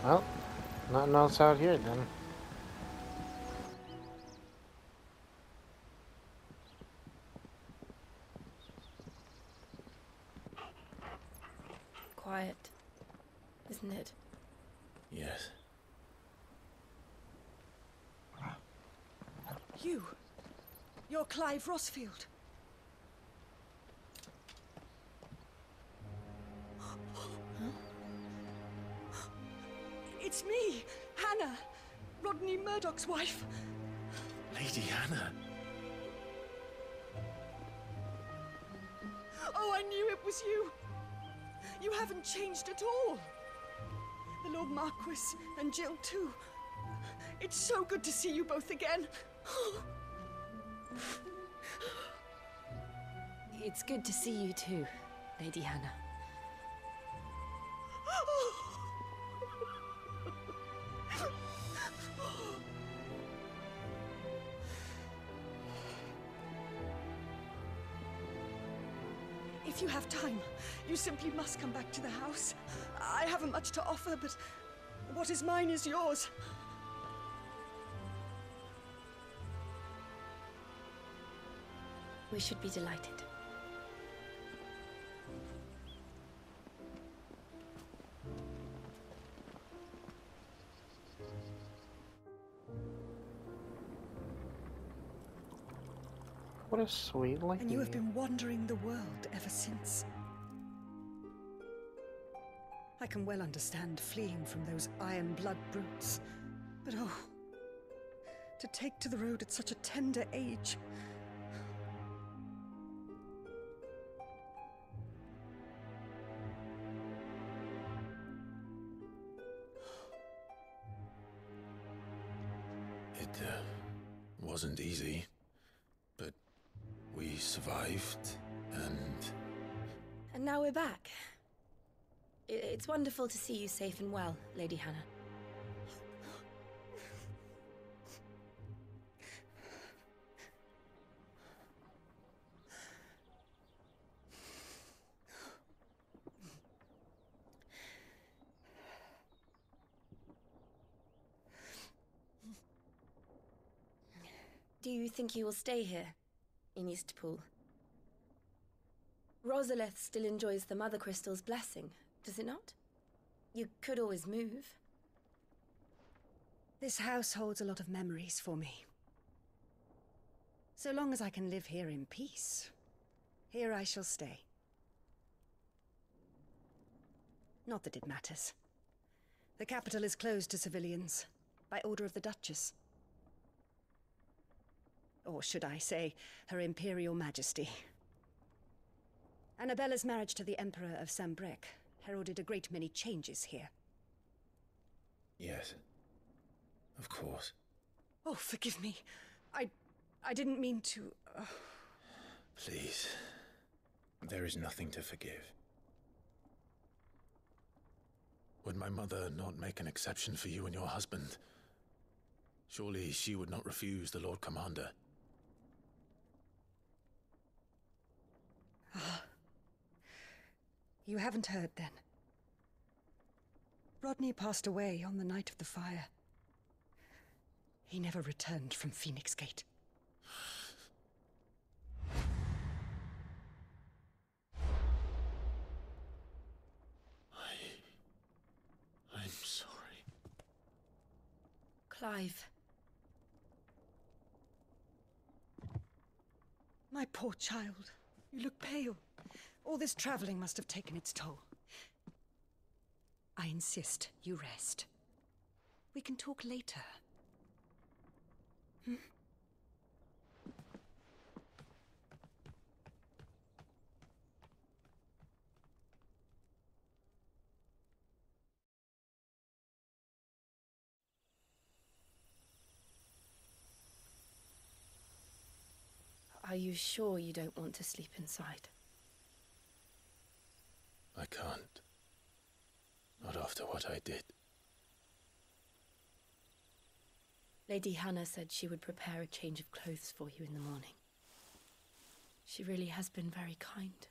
Well, nothing else out here then. Quiet, isn't it? Yes. You're Clive Rossfield. It's me, Hannah, Rodney Murdoch's wife. Lady Hannah. Oh, I knew it was you. You haven't changed at all. The Lord Marquis and Jill too. It's so good to see you both again. It's good to see you too, Lady Hannah. If you have time, you simply must come back to the house. I haven't much to offer, but what is mine is yours. We should be delighted. What a sweet lady. And you have been wandering the world ever since. I can well understand fleeing from those iron blood brutes. But oh, to take to the road at such a tender age. It wasn't easy, but we survived, and now we're back. It's wonderful to see you safe and well, Lady Hannah. Do you think you will stay here, in Eastpool? Rosalith still enjoys the Mother Crystal's blessing, does it not? You could always move. This house holds a lot of memories for me. So long as I can live here in peace, here I shall stay. Not that it matters. The capital is closed to civilians, by order of the Duchess. Or should I say, Her Imperial Majesty. Annabella's marriage to the Emperor of Sambrec heralded a great many changes here. yes, of course. Oh, forgive me. I didn't mean to... Please, there is nothing to forgive. Would my mother not make an exception for you and your husband? Surely she would not refuse the Lord Commander. You haven't heard, then. Rodney passed away on the night of the fire. He never returned from Phoenix Gate. I'm sorry. Clive. My poor child. You look pale. All this traveling must have taken its toll. I insist you rest. We can talk later. Are you sure you don't want to sleep inside? I can't. Not after what I did. Lady Hannah said she would prepare a change of clothes for you in the morning. She really has been very kind.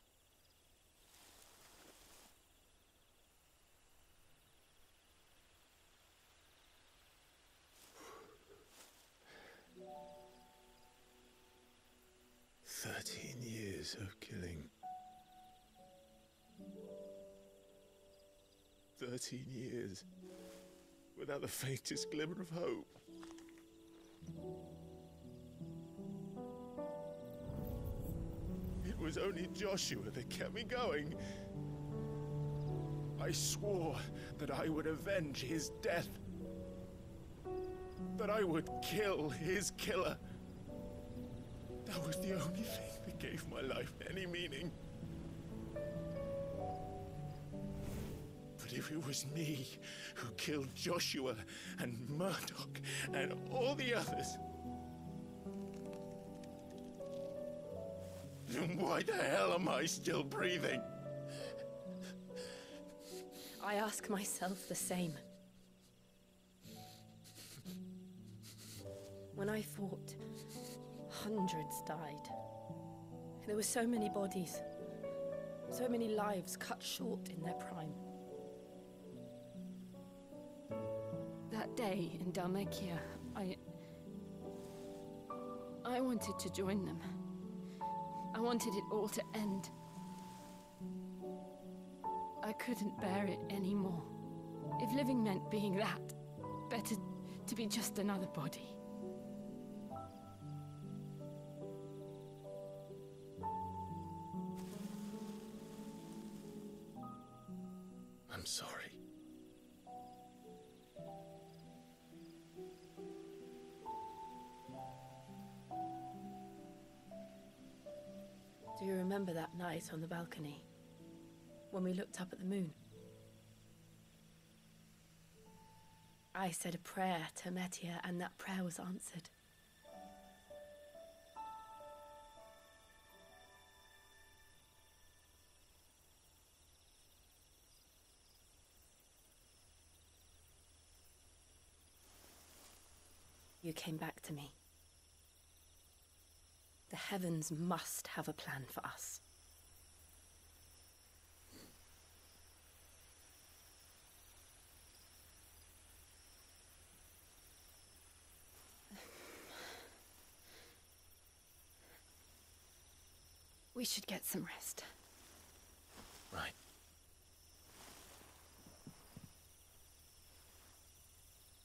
13 years of killing. 13 years without the faintest glimmer of hope. It was only Joshua that kept me going. I swore that I would avenge his death. That I would kill his killer. That was the only thing that gave my life any meaning. But if it was me who killed Joshua and Murdoch and all the others, then why the hell am I still breathing? I ask myself the same. When I fought, hundreds died. There were so many bodies, so many lives cut short in their prime. That day in Dalmekia, I wanted to join them. I wanted it all to end. I couldn't bear it anymore. If living meant being that, better to be just another body. I'm sorry. Do you remember that night on the balcony? When we looked up at the moon? I said a prayer to Metia, and that prayer was answered. You came back to me. The heavens must have a plan for us. We should get some rest. Right.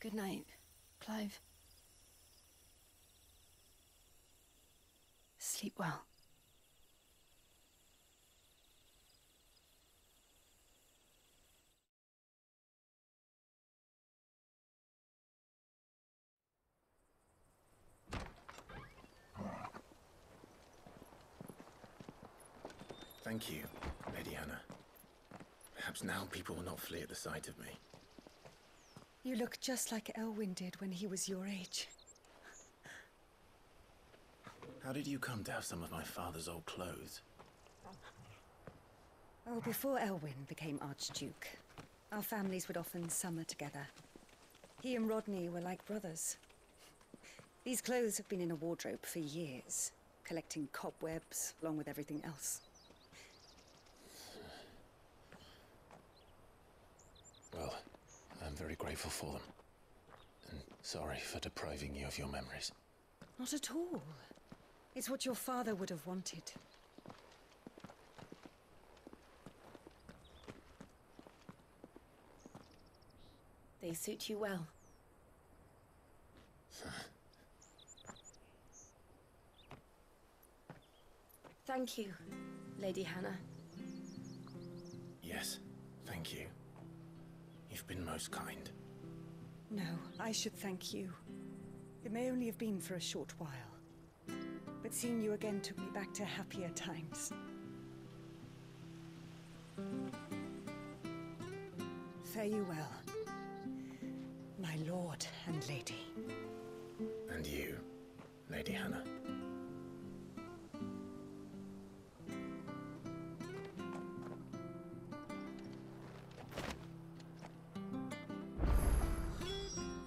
Good night, Clive. Sleep well. Thank you, Lady Hannah. Perhaps now people will not flee at the sight of me. You look just like Elwyn did when he was your age. How did you come to have some of my father's old clothes? Oh, before Elwyn became Archduke, our families would often summer together. He and Rodney were like brothers. These clothes have been in a wardrobe for years, collecting cobwebs along with everything else. Well, I'm very grateful for them. And sorry for depriving you of your memories. Not at all. It's what your father would have wanted. They suit you well. Thank you, Lady Hannah. Yes, thank you. You've been most kind. No, I should thank you. It may only have been for a short while, but seeing you again took me back to happier times. Fare you well, my lord and lady. And you, Lady Hannah.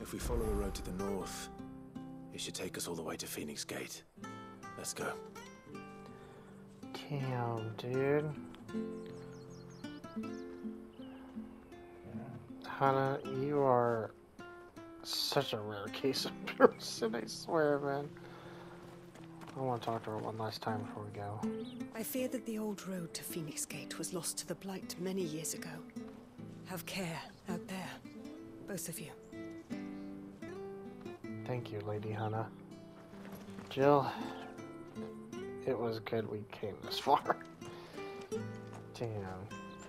If we follow the road to the north, it should take us all the way to Phoenix Gate. Let's go. Damn, dude. Hannah, you are such a rare case of person, I swear, man. I want to talk to her one last time before we go. I fear that the old road to Phoenix Gate was lost to the Blight many years ago. Have care out there, both of you. Thank you, Lady Hannah. Jill, it was good we came this far. Damn.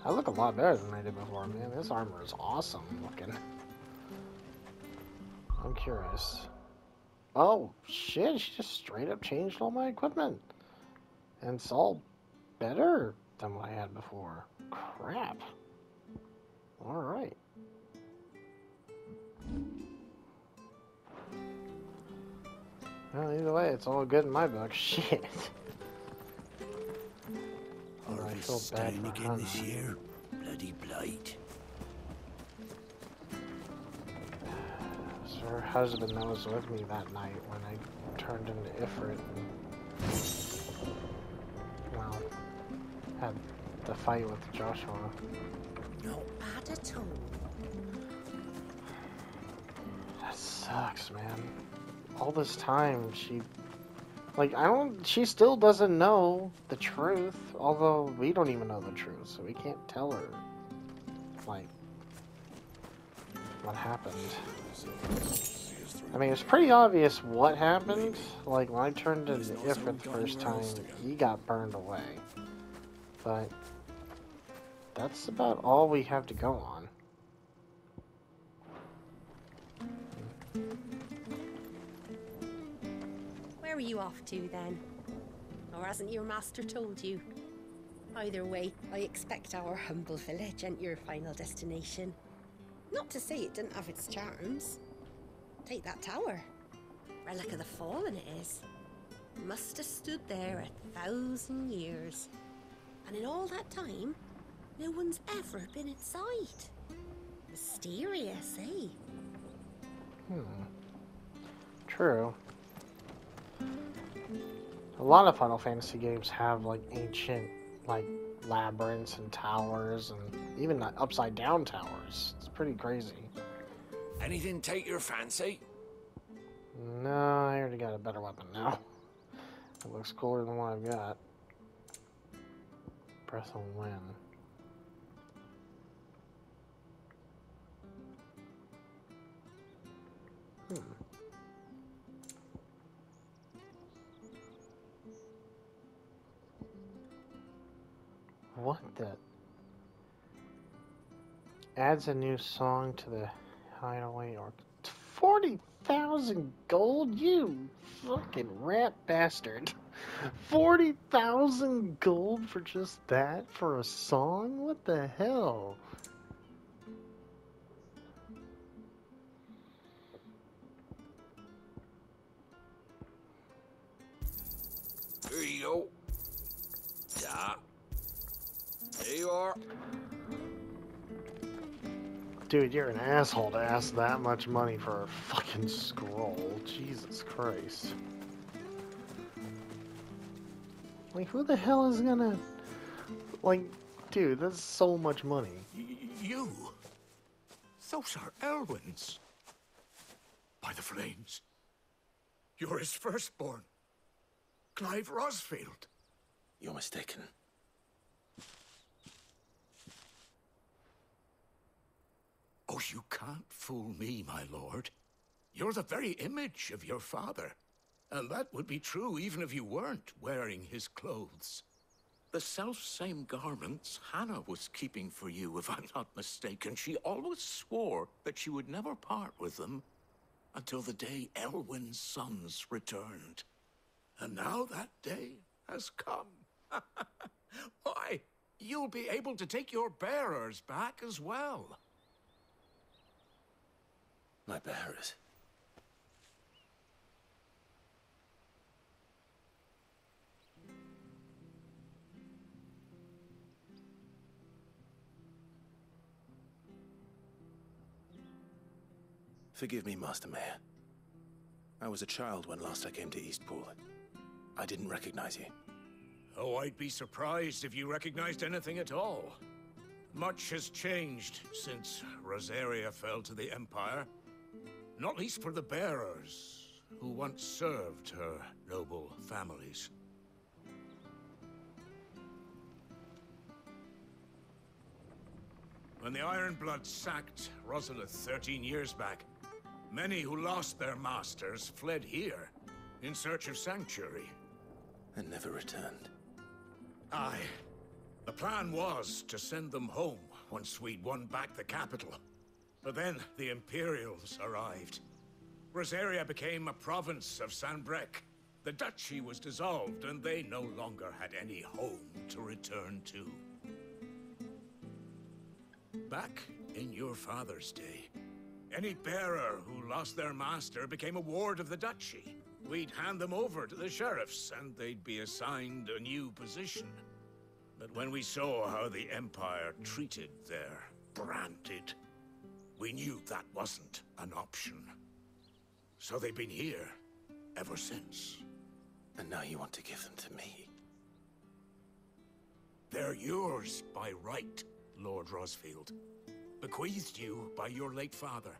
I look a lot better than I did before, man. This armor is awesome looking. I'm curious. Oh, shit, she just straight up changed all my equipment. And it's all better than what I had before. Crap. Alright. Well, either way, it's all good in my book. Shit. Oh, I feel bad for again Hannah. this year. Bloody blight. So her husband that was with me that night when I turned into Ifrit and, well, had the fight with Joshua. Not bad at all. That sucks, man. All this time, she still doesn't know the truth, although we don't even know the truth, so we can't tell her, like, what happened. I mean, it's pretty obvious what happened. Like, when I turned into Ifrit the first time, he got burned away. But that's about all we have to go on. Where are you off to then? Or hasn't your master told you? Either way, I expect our humble village ain't your final destination. Not to say it didn't have its charms. Take that tower. Relic of the Fallen it is. Must have stood there 1,000 years. And in all that time, no one's ever been inside. Mysterious, eh? True. A lot of Final Fantasy games have, like, ancient, like, labyrinths and towers, and even upside-down towers. It's pretty crazy. Anything take your fancy? No, I already got a better weapon now. It looks cooler than what I've got. Breath of Wind. What the? Adds a new song to the hideaway or 40,000 gold, you fucking rat bastard. 40,000 gold for just that? For a song? What the hell? Here you go. Yeah. There you are. Dude, you're an asshole to ask that much money for a fucking scroll. Jesus Christ. Like, who the hell is gonna... Like, dude, that's so much money. You? Those are Elwyn's. By the flames. You're his firstborn. Clive Rosfield. You're mistaken. Oh, you can't fool me, my lord. You're the very image of your father. And that would be true even if you weren't wearing his clothes. The self-same garments Hannah was keeping for you, if I'm not mistaken. She always swore that she would never part with them until the day Elwyn's sons returned. And now that day has come. Why, you'll be able to take your bearers back as well. My bearers. Forgive me, Master Mayor. I was a child when last I came to Eastpool. I didn't recognize you. Oh, I'd be surprised if you recognized anything at all. Much has changed since Rosaria fell to the Empire. Not least for the bearers. who once served her noble families. When the Ironblood sacked Rosalith 13 years back, many who lost their masters fled here in search of sanctuary. And never returned. Aye. The plan was to send them home once we'd won back the capital. But then the Imperials arrived. Rosaria became a province of Sanbreque. The duchy was dissolved, and they no longer had any home to return to. Back in your father's day, any bearer who lost their master became a ward of the duchy. We'd hand them over to the sheriffs, and they'd be assigned a new position. But when we saw how the Empire treated their branded, we knew that wasn't an option. So they've been here ever since. And now you want to give them to me? They're yours by right, Lord Rosfield. Bequeathed you by your late father.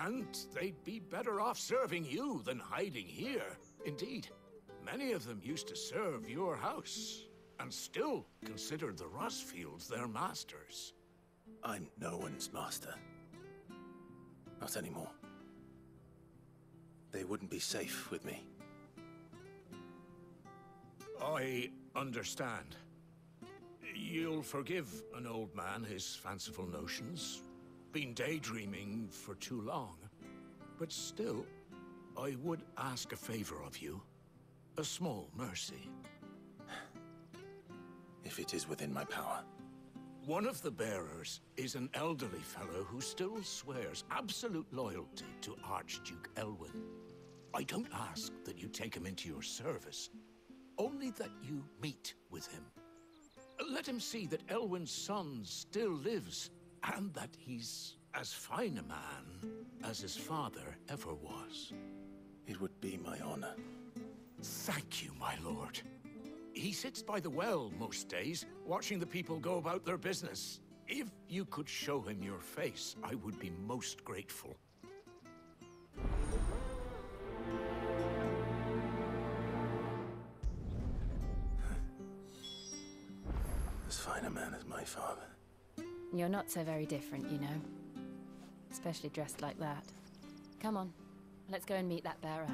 And they'd be better off serving you than hiding here. Indeed, many of them used to serve your house, and still considered the Rosfields their masters. I'm no one's master. Not anymore. They wouldn't be safe with me. I understand. You'll forgive an old man his fanciful notions. Been daydreaming for too long. But still, I would ask a favor of you. A small mercy. If it is within my power. One of the bearers is an elderly fellow who still swears absolute loyalty to Archduke Elwyn. I don't ask that you take him into your service, only that you meet with him. Let him see that Elwyn's son still lives, and that he's as fine a man as his father ever was. It would be my honor. Thank you, my lord. He sits by the well most days, watching the people go about their business. If you could show him your face, I would be most grateful. As fine a man as my father. You're not so very different, you know. Especially dressed like that. Come on, let's go and meet that bearer.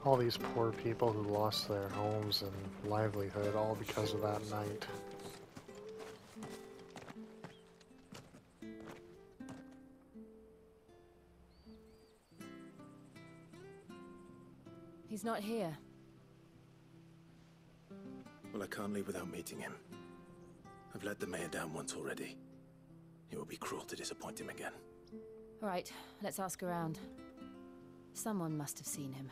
All these poor people who lost their homes and livelihood all because of that night. He's not here. Well, I can't leave without meeting him. I've let the mayor down once already. It would be cruel to disappoint him again. All right, let's ask around. Someone must have seen him.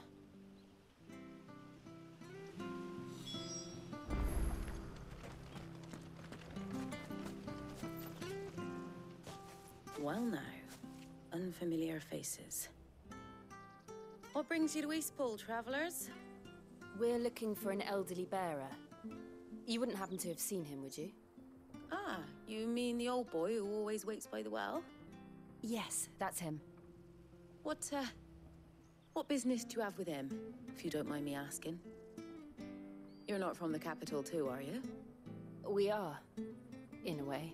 Well now, unfamiliar faces. What brings you to Eastpool, travelers? We're looking for an elderly bearer. You wouldn't happen to have seen him, would you? Ah, you mean the old boy who always waits by the well? Yes, that's him. What business do you have with him, if you don't mind me asking? You're not from the capital too, are you? We are, in a way.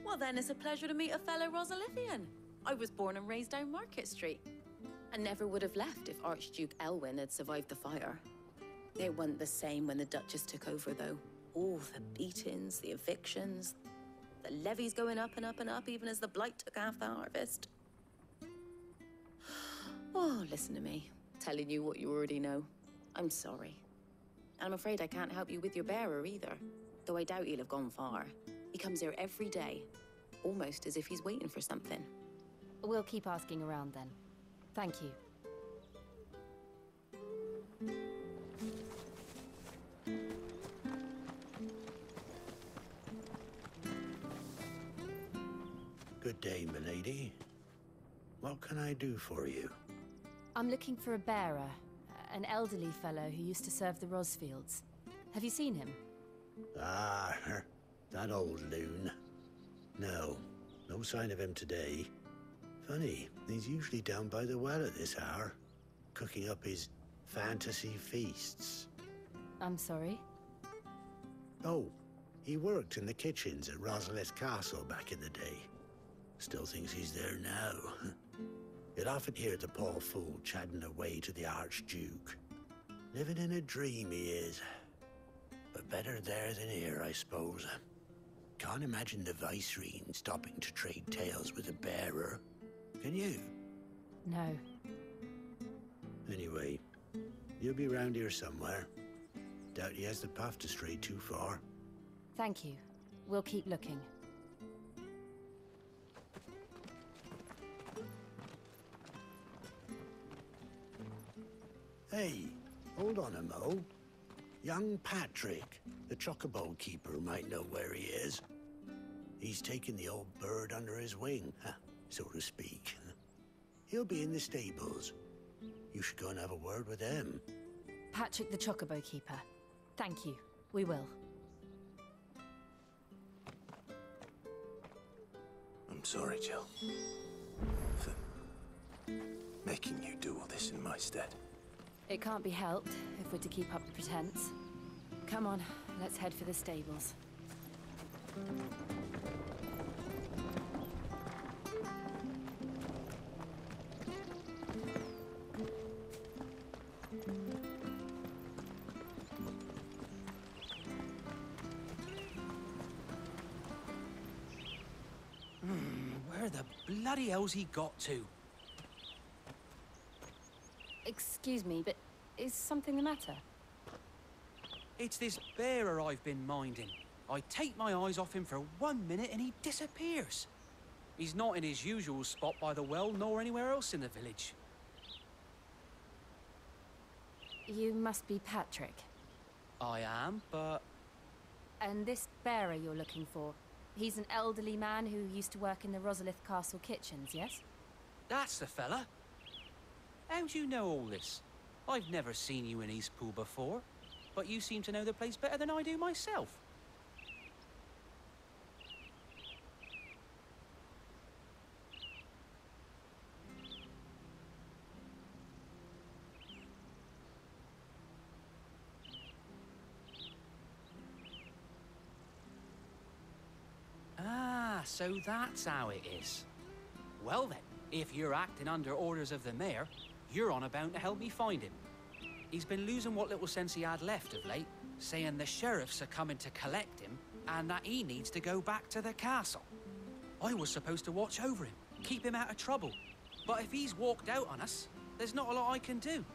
Well then, it's a pleasure to meet a fellow Rosalithian. I was born and raised down Market Street. And never would have left if Archduke Elwyn had survived the fire. It wasn't the same when the Duchess took over, though. All the beatings, the evictions, the levies going up and up and up, even as the blight took half the harvest. Oh, listen to me, telling you what you already know. I'm sorry. I'm afraid I can't help you with your bearer either, though I doubt he'll have gone far. He comes here every day, almost as if he's waiting for something. We'll keep asking around then. Thank you. Good day, milady. What can I do for you? I'm looking for a bearer, an elderly fellow who used to serve the Rosfields. Have you seen him? Ah, that old loon. No, No sign of him today. Funny, he's usually down by the well at this hour, cooking up his fantasy feasts. I'm sorry? Oh, he worked in the kitchens at Rosalith Castle back in the day. Still thinks he's there now. You'd often hear the poor fool chatting away to the Archduke. Living in a dream he is. But better there than here, I suppose. Can't imagine the Viceroy stopping to trade tales with a bearer. Can you? No. Anyway, you'll be round here somewhere. Doubt he has the path to stray too far. Thank you. We'll keep looking. Hey, hold on a mo. Young Patrick, the chocobo keeper, might know where he is. He's taken the old bird under his wing, so to speak. He'll be in the stables. You should go and have a word with him. Patrick the Chocobo Keeper. Thank you. We will. I'm sorry, Jill, for making you do all this in my stead. It can't be helped if we're to keep up the pretense. Come on, let's head for the stables. Where the bloody hell's he got to? Excuse me, but is something the matter? It's this bearer I've been minding. I take my eyes off him for 1 minute and he disappears. He's not in his usual spot by the well, nor anywhere else in the village. You must be Patrick. I am, but... And this bearer you're looking for, he's an elderly man who used to work in the Rosalith Castle kitchens, yes? That's the fella. How'd you know all this? I've never seen you in Eastpool before, but you seem to know the place better than I do myself. Ah, so that's how it is. Well then, if you're acting under orders of the mayor, you're on about to help me find him. He's been losing what little sense he had left of late, saying the sheriffs are coming to collect him and that he needs to go back to the castle. I was supposed to watch over him, keep him out of trouble. But if he's walked out on us, there's not a lot I can do.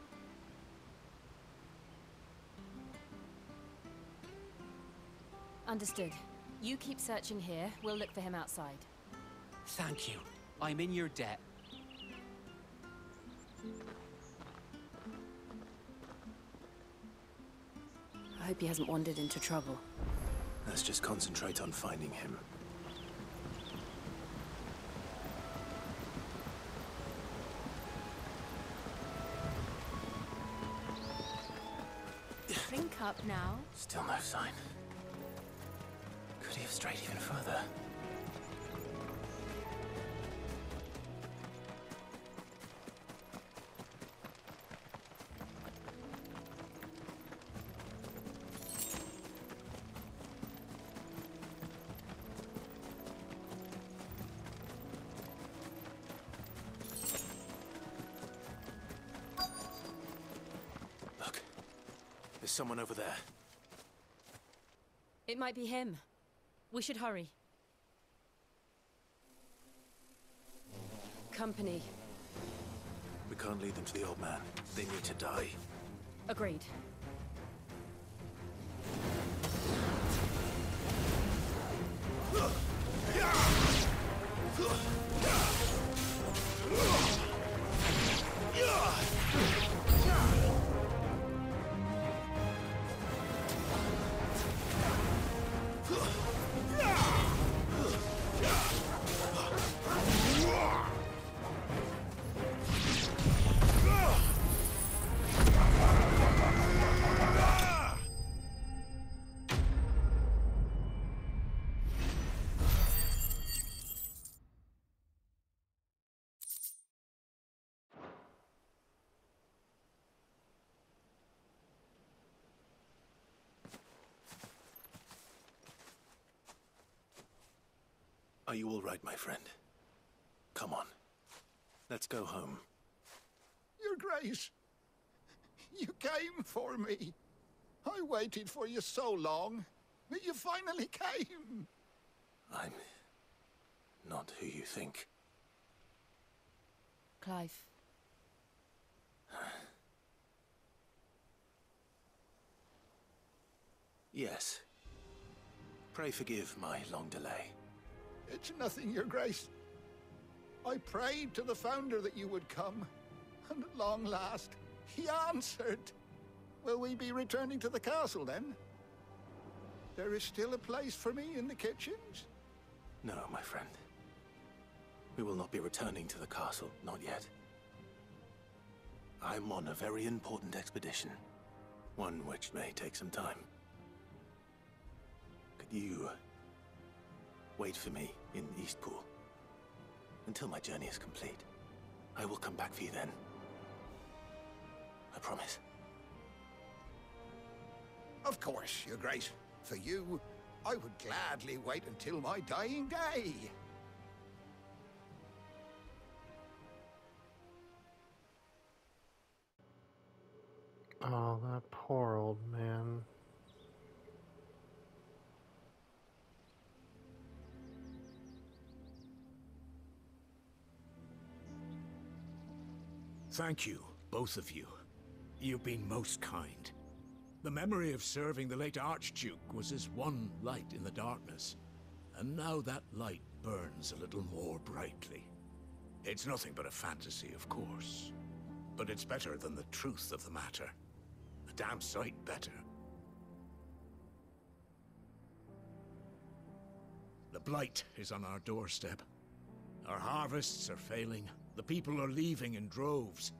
Understood. You keep searching here, we'll look for him outside. Thank you. I'm in your debt. I hope he hasn't wandered into trouble. Let's just concentrate on finding him. Drink up now. Still no sign. Could he have strayed even further? Look, there's someone over there. It might be him. We should hurry. Company. We can't lead them to the old man. They need to die. Agreed. Are you all right, my friend? Come on. Let's go home. Your Grace, you came for me. I waited for you so long, but you finally came. I'm not who you think. Clive. Yes. Pray forgive my long delay. It's nothing, Your Grace. I prayed to the Founder that you would come, and at long last, he answered. Will we be returning to the castle, then? There is still a place for me in the kitchens? No, my friend. We will not be returning to the castle, not yet. I'm on a very important expedition. One which may take some time. Could you wait for me in Eastpool until my journey is complete? I will come back for you then. I promise. Of course, Your Grace. For you, I would gladly wait until my dying day. Oh, that poor old man. Thank you, both of you. You've been most kind. The memory of serving the late Archduke was as one light in the darkness, and now that light burns a little more brightly. It's nothing but a fantasy, of course, but it's better than the truth of the matter. A damn sight better. The blight is on our doorstep. Our harvests are failing. The people are leaving in droves.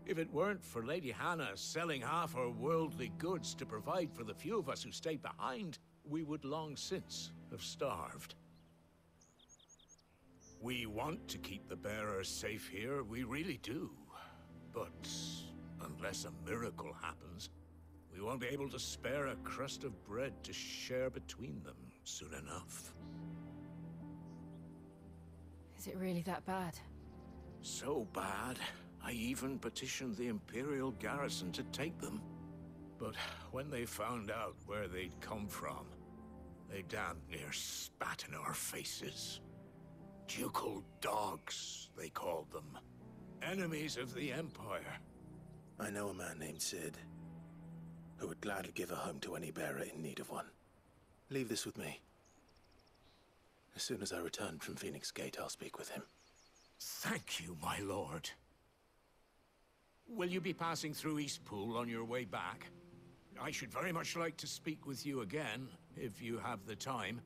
If it weren't for Lady Hannah selling half her worldly goods to provide for the few of us who stayed behind, we would long since have starved. We want to keep the bearers safe here, we really do. But unless a miracle happens, we won't be able to spare a crust of bread to share between them soon enough. Is it really that bad? So bad, I even petitioned the Imperial garrison to take them. But when they found out where they'd come from, they damn near spat in our faces. Ducal dogs, they called them. Enemies of the Empire. I know a man named Sid, who would gladly give a home to any bearer in need of one. Leave this with me. As soon as I return from Phoenix Gate, I'll speak with him. Thank you, my lord. Will you be passing through Eastpool on your way back? I should very much like to speak with you again, if you have the time,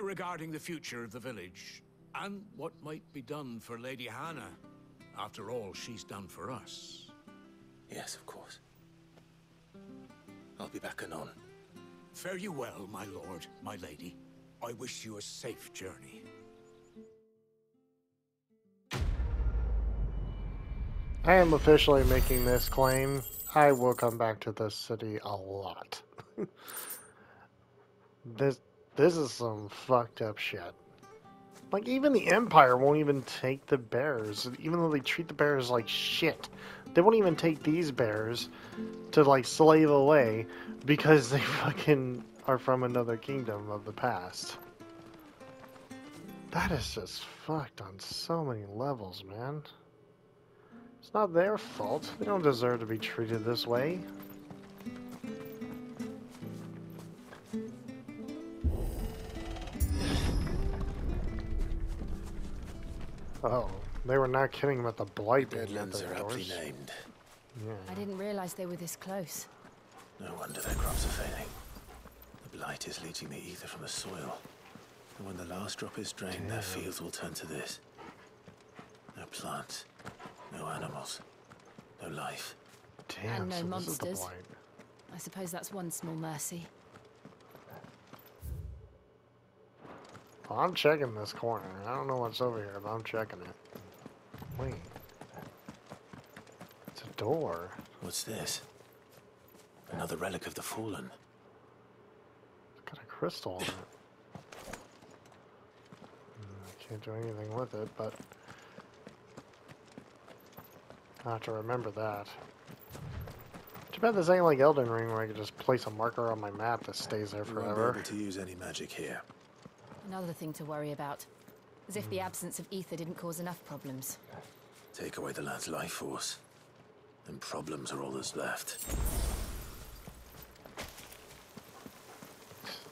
regarding the future of the village, and what might be done for Lady Hannah, after all she's done for us. Yes, of course. I'll be back anon. Fare you well, my lord, my lady. I wish you a safe journey. I am officially making this claim. I will come back to this city a lot. This is some fucked up shit. Like, even the Empire won't even take the bears, even though they treat the bears like shit. They won't even take these bears to, like, slave away because they fucking are from another kingdom of the past. That is just fucked on so many levels, man. It's not their fault. They don't deserve to be treated this way. Oh, they were not kidding about the blight being at Deadlands their are aptly doors. named. Yeah. I didn't realize they were this close. No wonder their crops are failing. The blight is leaching the ether from the soil. And when the last drop is drained, their fields will turn to this. No plants, no animals, no life. Damn, And no so this is the monsters. blight. I suppose that's one small mercy. Well, I'm checking this corner. I don't know what's over here, but I'm checking it. Wait. It's a door. What's this? Another relic of the fallen. It's got a crystal on it. Can't do anything with it, but I have to remember that. Too bad this ain't like Elden Ring where I could just place a marker on my map that stays there You won't be forever. able to use any magic here. Another thing to worry about. As if the absence of ether didn't cause enough problems. Take away the lad's life force, and problems are all that's left.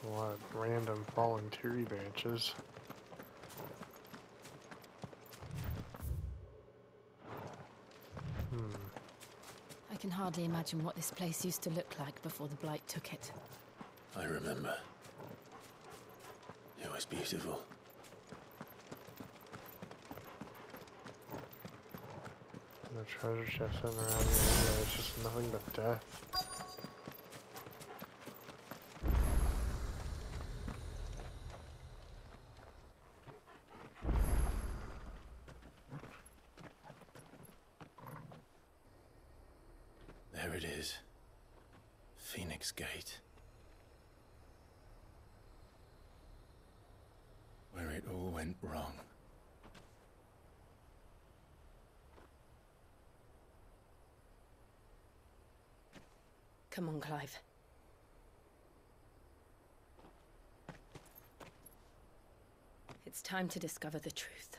A lot of random fallen tree branches. I can hardly imagine what this place used to look like before the Blight took it. I remember. It was beautiful. No treasure chest sitting around here. It's just nothing but death. There it is. Phoenix Gate. Where it all went wrong. Come on, Clive. It's time to discover the truth.